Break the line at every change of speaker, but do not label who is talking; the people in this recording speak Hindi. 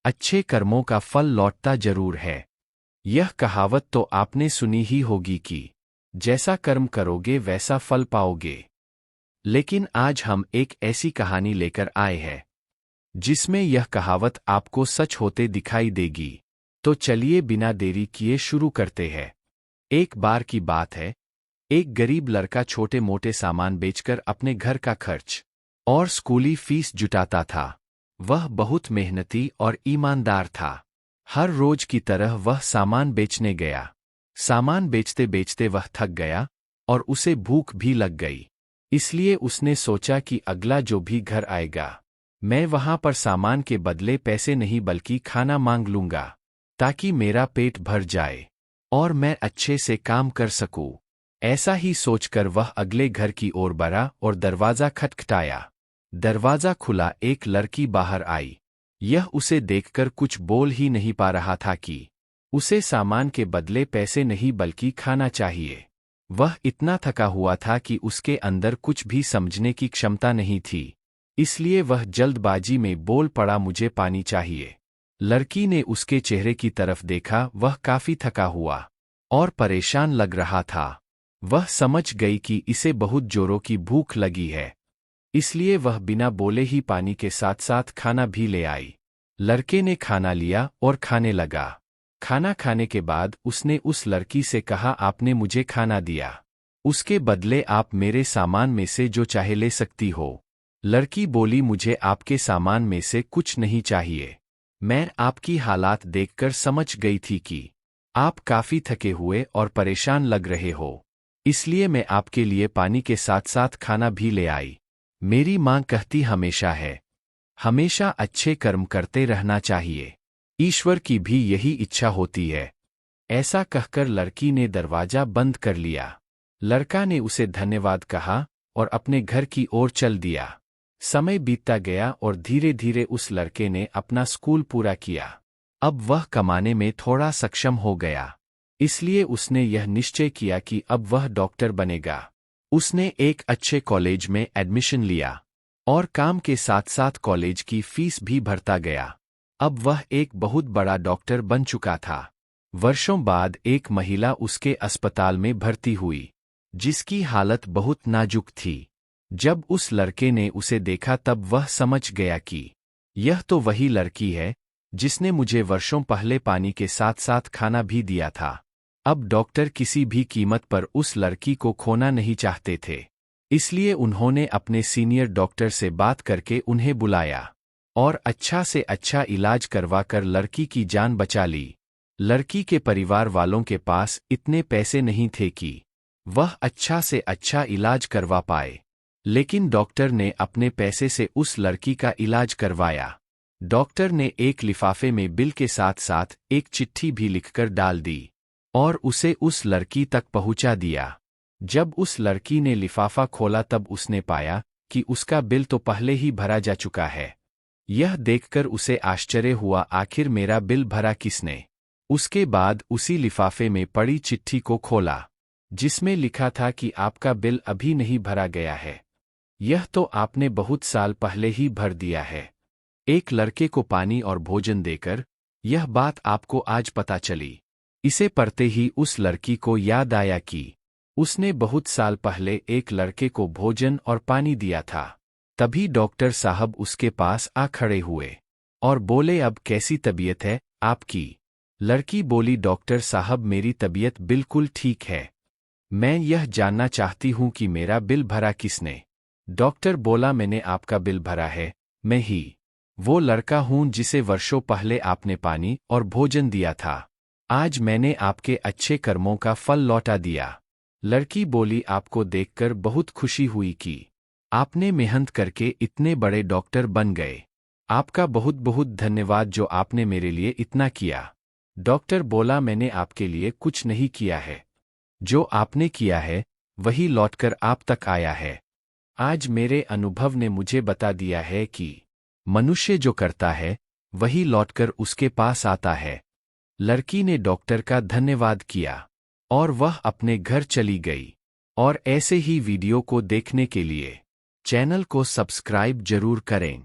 अच्छे कर्मों का फल लौटता जरूर है। यह कहावत तो आपने सुनी ही होगी कि जैसा कर्म करोगे वैसा फल पाओगे। लेकिन आज हम एक ऐसी कहानी लेकर आए हैं जिसमें यह कहावत आपको सच होते दिखाई देगी। तो चलिए बिना देरी किए शुरू करते हैं। एक बार की बात है, एक गरीब लड़का छोटे मोटे सामान बेचकर अपने घर का खर्च और स्कूली फीस जुटाता था। वह बहुत मेहनती और ईमानदार था। हर रोज की तरह वह सामान बेचने गया। सामान बेचते बेचते वह थक गया और उसे भूख भी लग गई। इसलिए उसने सोचा कि अगला जो भी घर आएगा, मैं वहां पर सामान के बदले पैसे नहीं बल्कि खाना मांग लूंगा, ताकि मेरा पेट भर जाए और मैं अच्छे से काम कर सकूं। ऐसा ही सोचकर वह अगले घर की ओर बढ़ा और दरवाजा खटखटाया। दरवाजा खुला, एक लड़की बाहर आई। यह उसे देखकर कुछ बोल ही नहीं पा रहा था कि उसे सामान के बदले पैसे नहीं बल्कि खाना चाहिए। वह इतना थका हुआ था कि उसके अंदर कुछ भी समझने की क्षमता नहीं थी। इसलिए वह जल्दबाजी में बोल पड़ा, मुझे पानी चाहिए। लड़की ने उसके चेहरे की तरफ देखा। वह काफी थका हुआ और परेशान लग रहा था। वह समझ गई कि इसे बहुत जोरों की भूख लगी है। इसलिए वह बिना बोले ही पानी के साथ साथ खाना भी ले आई। लड़के ने खाना लिया और खाने लगा। खाना खाने के बाद उसने उस लड़की से कहा, आपने मुझे खाना दिया, उसके बदले आप मेरे सामान में से जो चाहे ले सकती हो। लड़की बोली, मुझे आपके सामान में से कुछ नहीं चाहिए। मैं आपकी हालात देखकर समझ गई थी कि आप काफी थके हुए और परेशान लग रहे हो, इसलिए मैं आपके लिए पानी के साथ साथ खाना भी ले आई। मेरी मां कहती हमेशा है, हमेशा अच्छे कर्म करते रहना चाहिए। ईश्वर की भी यही इच्छा होती है। ऐसा कहकर लड़की ने दरवाजा बंद कर लिया। लड़का ने उसे धन्यवाद कहा और अपने घर की ओर चल दिया। समय बीतता गया और धीरे धीरे उस लड़के ने अपना स्कूल पूरा किया। अब वह कमाने में थोड़ा सक्षम हो गया। इसलिए उसने यह निश्चय किया कि अब वह डॉक्टर बनेगा। उसने एक अच्छे कॉलेज में एडमिशन लिया और काम के साथ साथ कॉलेज की फीस भी भरता गया। अब वह एक बहुत बड़ा डॉक्टर बन चुका था। वर्षों बाद एक महिला उसके अस्पताल में भर्ती हुई, जिसकी हालत बहुत नाजुक थी। जब उस लड़के ने उसे देखा तब वह समझ गया कि यह तो वही लड़की है जिसने मुझे वर्षों पहले पानी के साथ साथ खाना भी दिया था। अब डॉक्टर किसी भी कीमत पर उस लड़की को खोना नहीं चाहते थे। इसलिए उन्होंने अपने सीनियर डॉक्टर से बात करके उन्हें बुलाया और अच्छा से अच्छा इलाज करवाकर लड़की की जान बचा ली। लड़की के परिवार वालों के पास इतने पैसे नहीं थे कि वह अच्छा से अच्छा इलाज करवा पाए, लेकिन डॉक्टर ने अपने पैसे से उस लड़की का इलाज करवाया। डॉक्टर ने एक लिफाफे में बिल के साथ साथ एक चिट्ठी भी लिखकर डाल दी और उसे उस लड़की तक पहुंचा दिया। जब उस लड़की ने लिफाफा खोला तब उसने पाया कि उसका बिल तो पहले ही भरा जा चुका है। यह देखकर उसे आश्चर्य हुआ, आखिर मेरा बिल भरा किसने? उसके बाद उसी लिफाफे में पड़ी चिट्ठी को खोला, जिसमें लिखा था कि आपका बिल अभी नहीं भरा गया है, यह तो आपने बहुत साल पहले ही भर दिया है। एक लड़के को पानी और भोजन देकर यह बात आपको आज पता चली। इसे पढ़ते ही उस लड़की को याद आया कि उसने बहुत साल पहले एक लड़के को भोजन और पानी दिया था। तभी डॉक्टर साहब उसके पास आ खड़े हुए और बोले, अब कैसी तबीयत है आपकी? लड़की बोली, डॉक्टर साहब मेरी तबीयत बिल्कुल ठीक है। मैं यह जानना चाहती हूं कि मेरा बिल भरा किसने? डॉक्टर बोला, मैंने आपका बिल भरा है, मैं ही वो लड़का हूं जिसे वर्षों पहले आपने पानी और भोजन दिया था। आज मैंने आपके अच्छे कर्मों का फल लौटा दिया। लड़की बोली, आपको देखकर बहुत खुशी हुई कि आपने मेहनत करके इतने बड़े डॉक्टर बन गए। आपका बहुत बहुत धन्यवाद जो आपने मेरे लिए इतना किया। डॉक्टर बोला, मैंने आपके लिए कुछ नहीं किया है, जो आपने किया है वही लौटकर आप तक आया है। आज मेरे अनुभव ने मुझे बता दिया है कि मनुष्य जो करता है वही लौटकर उसके पास आता है। लड़की ने डॉक्टर का धन्यवाद किया और वह अपने घर चली गई। और ऐसे ही वीडियो को देखने के लिए चैनल को सब्सक्राइब जरूर करें।